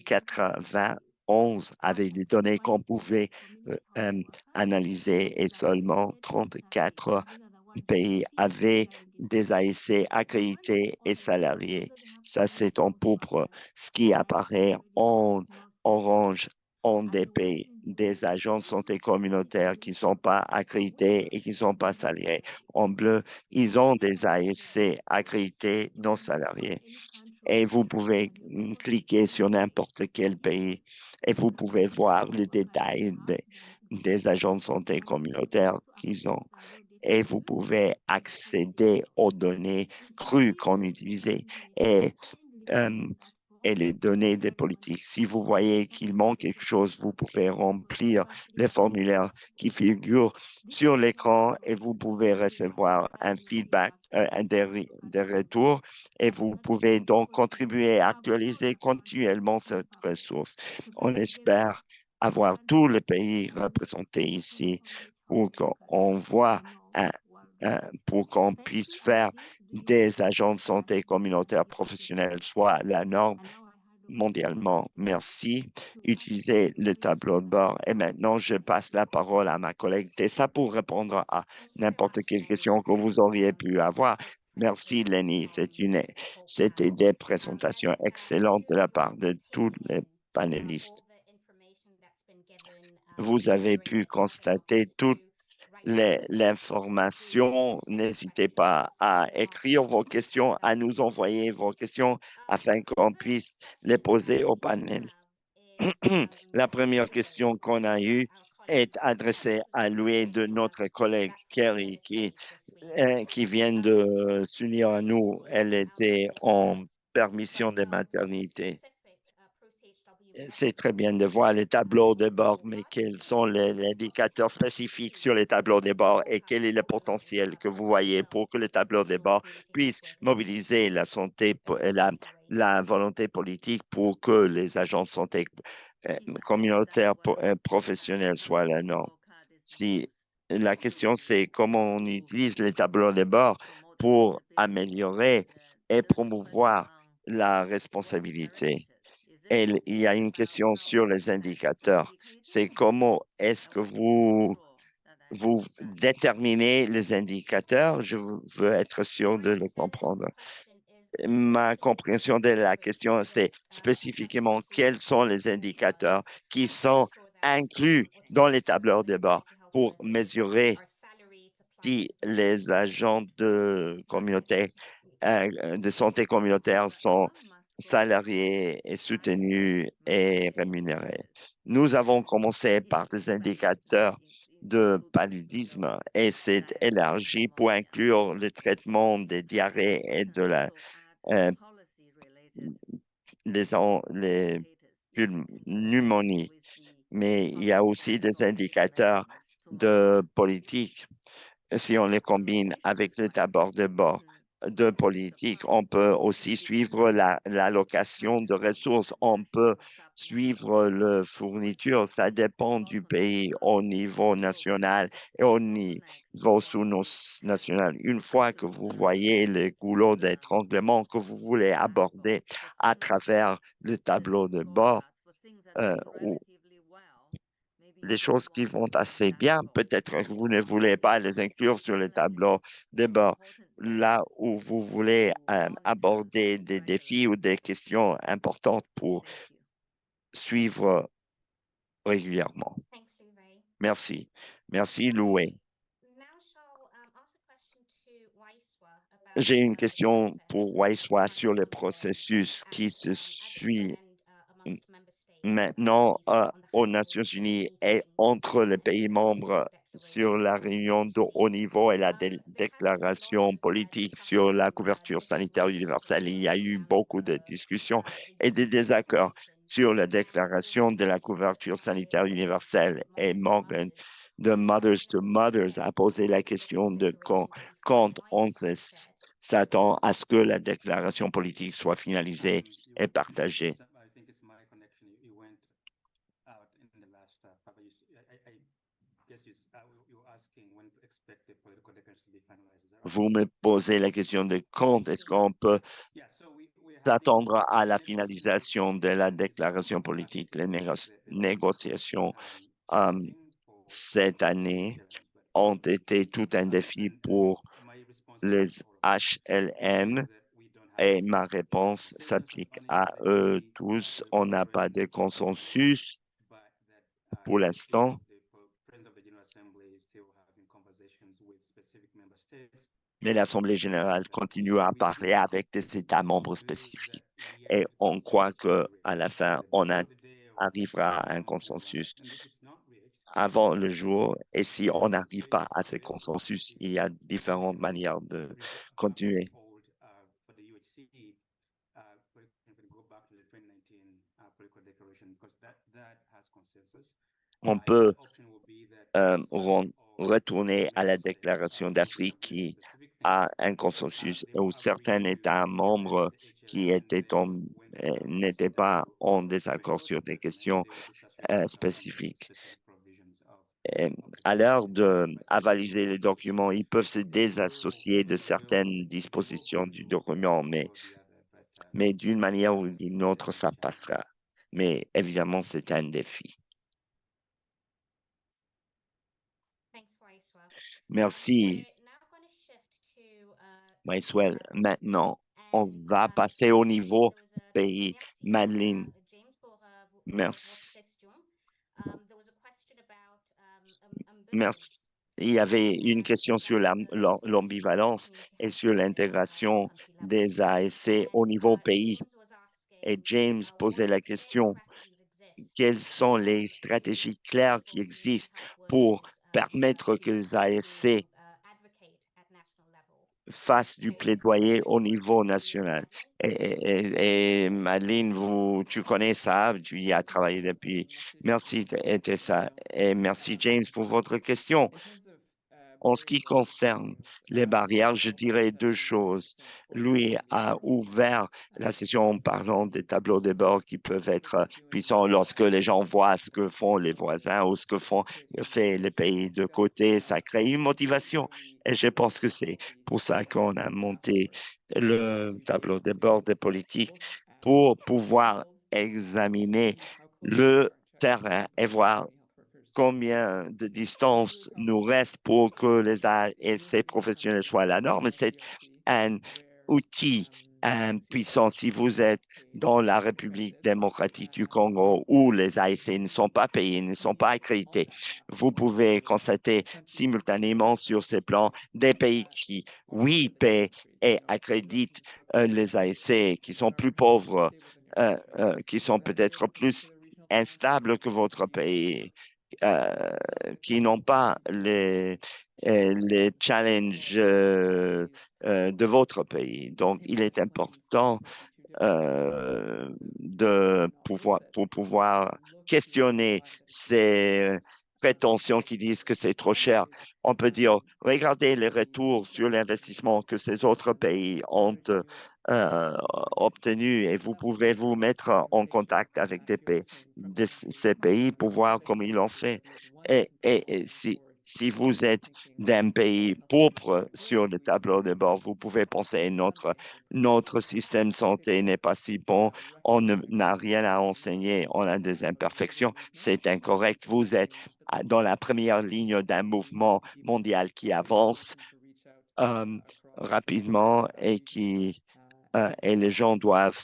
91 had avaient des at least données one qu'on pouvait community health workers analyser et that were seulement accredited and salaried. 34 And these are the ones who pays see avaient their engagement des levels. ASC The ones who accrédités et already have, salariés. although they have Ça, c'est community en health pourpre. workers, Ce qui they are apparaît already en more stable. orange en And the ones DP, in des agents de santé communautaire qui ne sont pas accrédités et qui ne sont pas salariés. En bleu, ils ont des ASC accrédités non salariés. Et vous pouvez cliquer sur n'importe quel pays et vous pouvez voir le détail des agents de santé communautaire qu'ils ont. Et vous pouvez accéder aux données crues qu'on utilise et, euh, et les données des politiques. Si vous voyez qu'il manque quelque chose, vous pouvez remplir les formulaires qui figurent sur l'écran et vous pouvez recevoir un feedback, des retours et vous pouvez donc contribuer à actualiser continuellement cette ressource. On espère avoir tous les pays représentés ici pour qu'on voit pour qu'on puisse faire des agents de santé communautaire professionnels soit la norme mondialement. Merci. Utilisez le tableau de bord. Et maintenant, je passe la parole à ma collègue Tessa pour répondre à n'importe quelle question que vous auriez pu avoir. Merci, Lenny. C'était des présentations excellentes de la part de tous les panélistes. Vous avez pu constater toute l'information. N'hésitez pas à écrire vos questions, à nous envoyer vos questions afin qu'on puisse les poser au panel. La première question qu'on a eue est adressée à lui de notre collègue Kerry qui vient de s'unir à nous. Elle était en permission de maternité. C'est très bien de voir les tableaux de bord, mais quels sont les indicateurs spécifiques sur les tableaux de bord et quel est le potentiel que vous voyez pour que le tableau de bord puisse mobiliser la santé, la volonté politique pour que les agents de santé communautaires professionnels soient la norme. Si la question c'est comment on utilise les tableaux de bord pour améliorer et promouvoir la responsabilité. Et il y a une question sur les indicateurs. C'est comment est-ce que vous déterminez les indicateurs? Je veux être sûr de le comprendre. Ma compréhension de la question, c'est spécifiquement quels sont les indicateurs qui sont inclus dans les tableurs de bord pour mesurer si les agents de communauté, de santé communautaire sont salariés et soutenus et rémunérés. Nous avons commencé par des indicateurs de paludisme et c'est élargi pour inclure le traitement des diarrhées et de euh, les pneumonies. Mais il y a aussi des indicateurs de politique si on les combine avec le tableau de bord de politique, on peut aussi suivre l'allocation de ressources, on peut suivre la fourniture, ça dépend du pays au niveau national et au niveau sous-national. Une fois que vous voyez les goulots d'étranglement que vous voulez aborder à travers le tableau de bord, ou les choses qui vont assez bien, peut-être que vous ne voulez pas les inclure sur le tableau de bord. Là où vous voulez aborder des défis ou des questions importantes pour suivre régulièrement. Merci. Merci, Loué. J'ai une question pour Waiswa sur le processus qui se suit maintenant aux Nations Unies et entre les pays membres sur la réunion de haut niveau et la déclaration politique sur la couverture sanitaire universelle. Il y a eu beaucoup de discussions et de désaccords sur la déclaration de la couverture sanitaire universelle. Et Morgan de Mothers to Mothers a posé la question de quand on s'attend à ce que la déclaration politique soit finalisée et partagée. I think it's my connection. You went out in the last I guess you're asking when to expect the political declaration to be finalized. Is that right? Vous me posez la question de quand est-ce qu'on peut Yeah, so we're having s'attendre à la the next meetings finalisation de la this déclaration month, politique, les the négociations challenging for cette année Switzerland, but ont été tout un défi pour my response les to all of you HLM is that we don't have et ma réponse consensus s'applique on it, à but eux we tous. will On be n'a pas de present consensus, but that Pour l'instant, President of the General Assembly is still having conversations with specific member states. mais l'Assemblée générale continue à parler avec des États membres spécifiques. Et on croit qu'à la fin, on arrivera à un consensus avant le jour. Et si on n'arrive pas à ce consensus, il y a différentes manières de continuer. On peut retourner à la déclaration d'Afrique qui a un consensus où certains États membres qui n'étaient pas en désaccord sur des questions spécifiques. Et à l'heure d'avaliser les documents, ils peuvent se désassocier de certaines dispositions du document, mais d'une manière ou d'une autre, ça passera. Mais évidemment, c'est un défi. Merci, Maiswell. Maintenant, on va passer au niveau pays. Madeleine, merci. Merci. Il y avait une question sur l'ambivalence et sur l'intégration des ASC au niveau pays. Et James posait la question, quelles sont les stratégies claires qui existent pour permettre que les ASC fassent du plaidoyer au niveau national? Et Madeleine, tu connais ça, tu y as travaillé depuis. Merci, Tessa, et merci, James, pour votre question. En ce qui concerne les barrières, je dirais deux choses. Lui a ouvert la session en parlant des tableaux de bord qui peuvent être puissants lorsque les gens voient ce que font les voisins ou ce que fait les pays de côté. Ça crée une motivation. Et je pense que c'est pour ça qu'on a monté le tableau de bord des politiques pour pouvoir examiner le terrain et voir combien de distance nous reste pour que les ASC professionnels soient la norme. C'est un outil puissant. Si vous êtes dans la République démocratique du Congo où les ASC ne sont pas payés, ne sont pas accrédités, vous pouvez constater simultanément sur ces plans des pays qui, oui, paient et accréditent les ASC, qui sont plus pauvres, qui sont peut-être plus instables que votre pays, qui n'ont pas les challenges de votre pays. Donc, il est important pour pouvoir questionner ces prétentions qui disent que c'est trop cher. On peut dire, regardez les retours sur l'investissement que ces autres pays ont obtenu et vous pouvez vous mettre en contact avec de ces pays pour voir comment ils l'ont fait. Et si vous êtes d'un pays pauvre sur le tableau de bord, vous pouvez penser notre système de santé n'est pas si bon, on n'a rien à enseigner, on a des imperfections, c'est incorrect. Vous êtes dans la première ligne d'un mouvement mondial qui avance rapidement et les gens doivent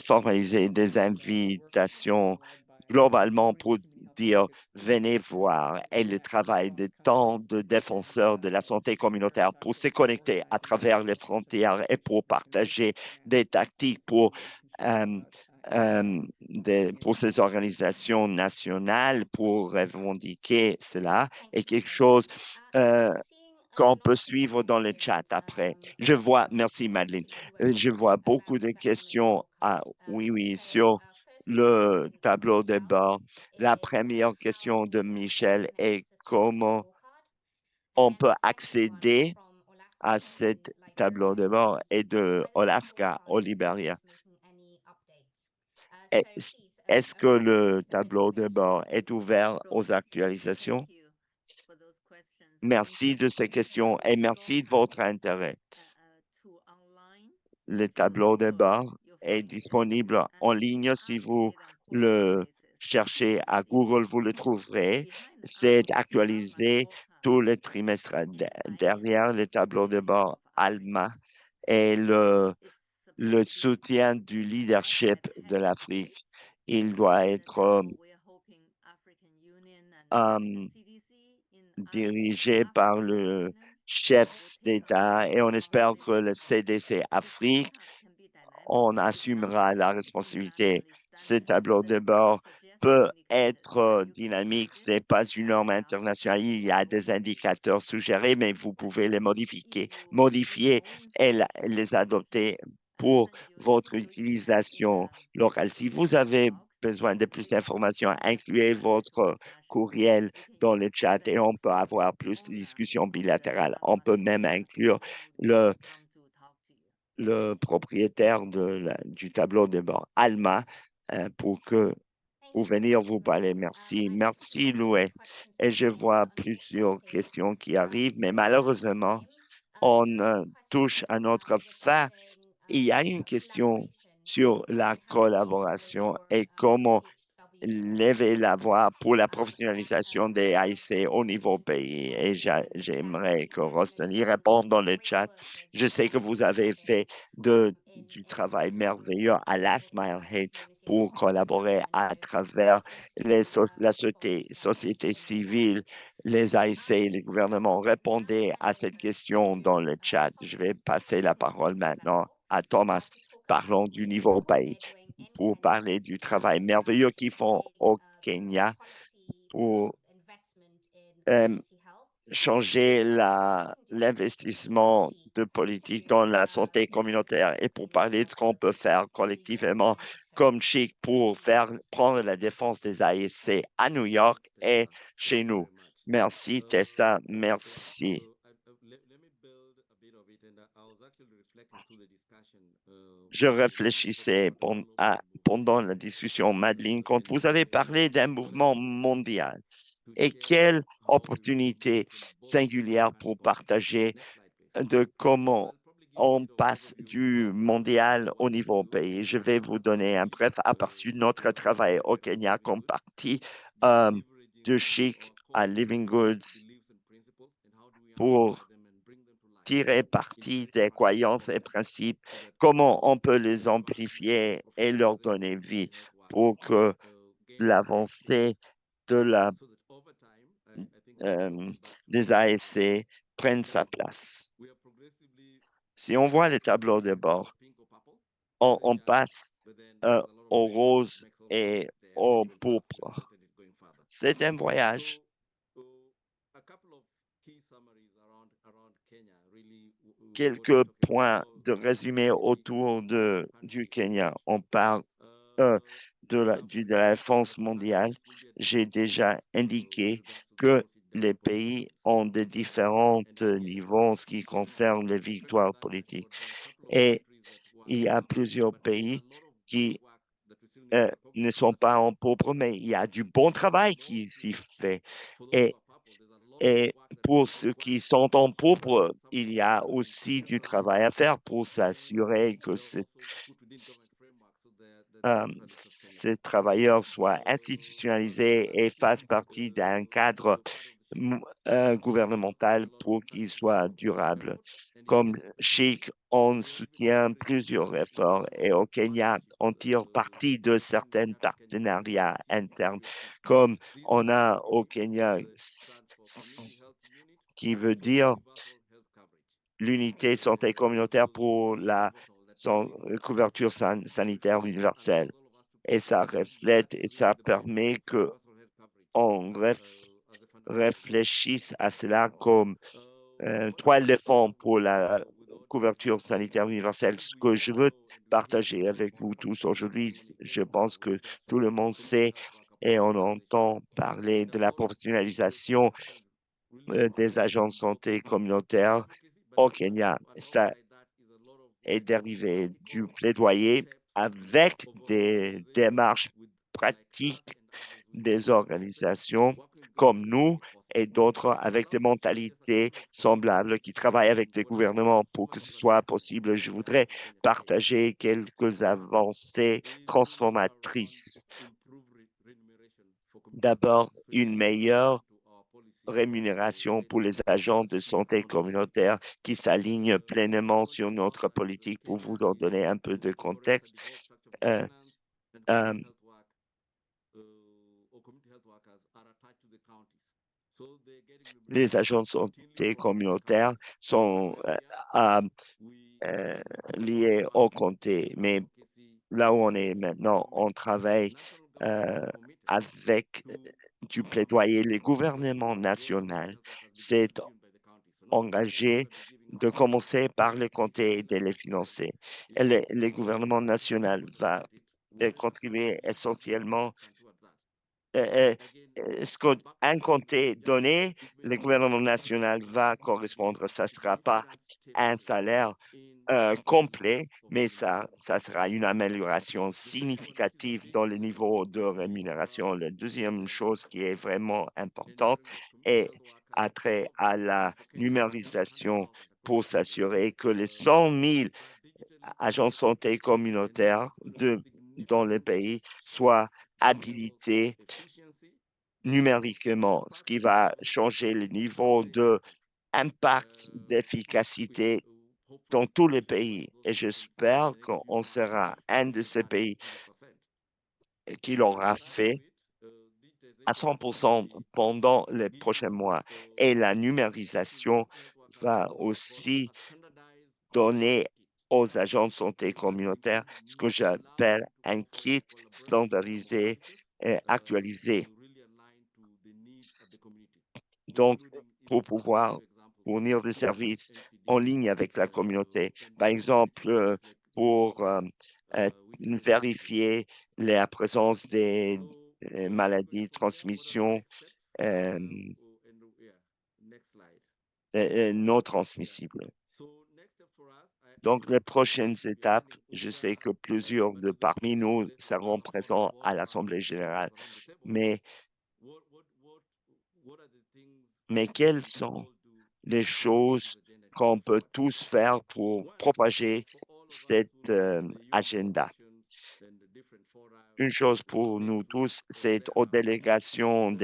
formaliser des invitations globalement pour dire venez voir et le travail de tant de défenseurs de la santé communautaire pour se connecter à travers les frontières et pour partager des tactiques pour ces organisations nationales pour revendiquer cela est quelque chose qu'on peut suivre dans le chat après. Merci Madeleine, je vois beaucoup de questions, oui, sur le tableau de bord. La première question de Michel est comment on peut accéder à ce tableau de bord et de Alaska au Liberia. Est-ce que le tableau de bord est ouvert aux actualisations? Merci de ces questions et merci de votre intérêt. Le tableau de bord est disponible en ligne. Si vous le cherchez à Google, vous le trouverez. C'est actualisé tout le trimestre. Derrière le tableau de bord, Alma et le soutien du leadership de l'Afrique. Il doit être dirigé par le chef d'État et on espère que le CDC Afrique, on assumera la responsabilité. Ce tableau de bord peut être dynamique, ce n'est pas une norme internationale, il y a des indicateurs suggérés, mais vous pouvez les modifier et les adopter pour votre utilisation locale. Si vous avez besoin de plus d'informations, incluez votre courriel dans le chat et on peut avoir plus de discussions bilatérales. On peut même inclure le propriétaire du tableau de bord, Alma, pour venir vous parler. Merci. Merci, Loué. Et je vois plusieurs questions qui arrivent, mais malheureusement, on touche à notre fin. Il y a une question sur la collaboration et comment lever la voix pour la professionnalisation des AIC au niveau pays. Et j'aimerais que Roston y réponde dans le chat. Je sais que vous avez fait du travail merveilleux à Last Mile Hate pour collaborer à travers la société civile, les AIC, les gouvernements. Répondez à cette question dans le chat. Je vais passer la parole maintenant à Thomas. Parlons du niveau pays pour parler du travail merveilleux qu'ils font au Kenya pour changer l'investissement de politique dans la santé communautaire et pour parler de ce qu'on peut faire collectivement comme Chic pour prendre la défense des AIC à New York et chez nous. Merci, Tessa. Merci. Je réfléchissais pendant la discussion, Madeleine, quand vous avez parlé d'un mouvement mondial et quelle opportunité singulière pour partager de comment on passe du mondial au niveau pays. Je vais vous donner un bref aperçu de notre travail au Kenya comme partie euh, de Chic à Living Goods pour tirer parti des croyances et principes, comment on peut les amplifier et leur donner vie pour que l'avancée de des ASC prenne sa place. Si on voit les tableaux de bord, on passe au rose et au pourpre. C'est un voyage. Quelques points de résumé autour du Kenya. On parle de la défense mondiale. J'ai déjà indiqué que les pays ont de différents niveaux en ce qui concerne les victoires politiques. Et il y a plusieurs pays qui ne sont pas en pauvre, mais il y a du bon travail qui s'y fait. Et pour ceux qui sont en pauvre, il y a aussi du travail à faire pour s'assurer que ces travailleurs soient institutionnalisés et fassent partie d'un cadre gouvernemental pour qu'il soit durable. Comme Chic, on soutient plusieurs efforts et au Kenya, on tire parti de certains partenariats internes, comme on a au Kenya, qui veut dire l'unité santé communautaire pour la couverture sanitaire universelle. Et ça reflète et ça permet qu'on réfléchisse à cela comme toile de fond pour la couverture sanitaire universelle. Ce que je veux partager avec vous tous aujourd'hui, je pense que tout le monde sait et on entend parler de la professionnalisation des agents de santé communautaire au Kenya. Ça est dérivé du plaidoyer avec des démarches pratiques des organisations comme nous et d'autres avec des mentalités semblables qui travaillent avec des gouvernements pour que ce soit possible. Je voudrais partager quelques avancées transformatrices. D'abord, une meilleure rémunération pour les agents de santé communautaire qui s'alignent pleinement sur notre politique. Pour vous en donner un peu de contexte, Les agents de santé communautaires sont à, liés au comté, mais là où on est maintenant, on travaille avec du plaidoyer. Le gouvernement national s'est engagé de commencer par les comtés et de les financer. Et le gouvernement national va contribuer essentiellement ce qu'un comté donné, le gouvernement national va correspondre. Ça ne sera pas un salaire complet, mais ça sera une amélioration significative dans le niveau de rémunération. La deuxième chose qui est vraiment importante est trait à la numérisation pour s'assurer que les 100 000 agents de santé communautaires dans le pays soient habilités numériquement, ce qui va changer le niveau de impact d'efficacité dans tous les pays. Et j'espère qu'on sera un de ces pays qui l'aura fait à 100% pendant les prochains mois. Et la numérisation va aussi donner aux agents de santé communautaire ce que j'appelle un kit standardisé et actualisé. Donc, pour pouvoir fournir des services en ligne avec la communauté. Par exemple, pour vérifier la présence des maladies de transmission non transmissibles. Donc, les prochaines étapes, je sais que plusieurs de parmi nous seront présents à l'Assemblée générale, mais quelles sont les choses qu'on peut tous faire pour propager cet agenda? Une chose pour nous tous, c'est aux délégations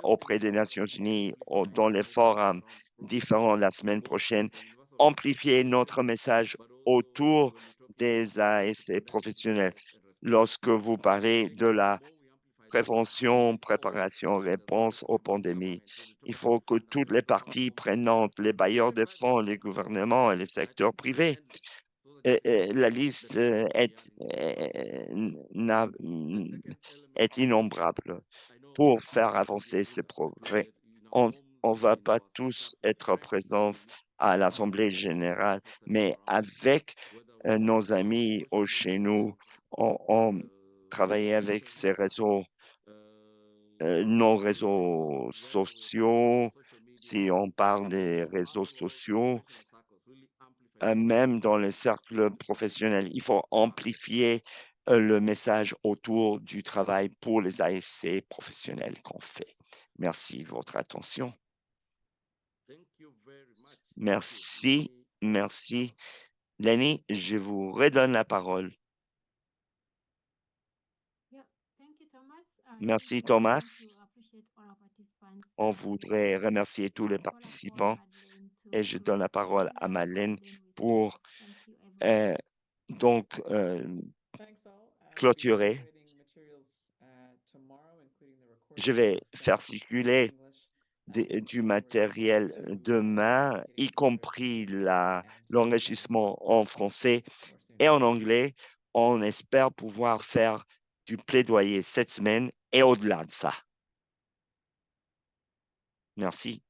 auprès des Nations Unies, dans les forums différents la semaine prochaine, amplifier notre message autour des ASC professionnels. Lorsque vous parlez de la prévention, préparation, réponse aux pandémies, il faut que toutes les parties prenantes, les bailleurs de fonds, les gouvernements et les secteurs privés, la liste est innombrable pour faire avancer ces progrès. On ne va pas tous être présents à l'Assemblée générale, mais avec nos amis chez nous, on travaille avec ces réseaux, nos réseaux sociaux, si on parle des réseaux sociaux, même dans les cercles professionnels. Il faut amplifier le message autour du travail pour les ASC professionnels qu'on fait. Merci de votre attention. Merci, merci. Lenny, je vous redonne la parole. Merci, Thomas. On voudrait remercier tous les participants et je donne la parole à Madeleine pour clôturer. Je vais faire circuler du matériel demain, y compris l'enregistrement en français et en anglais. On espère pouvoir faire du plaidoyer cette semaine et au-delà de ça. Merci.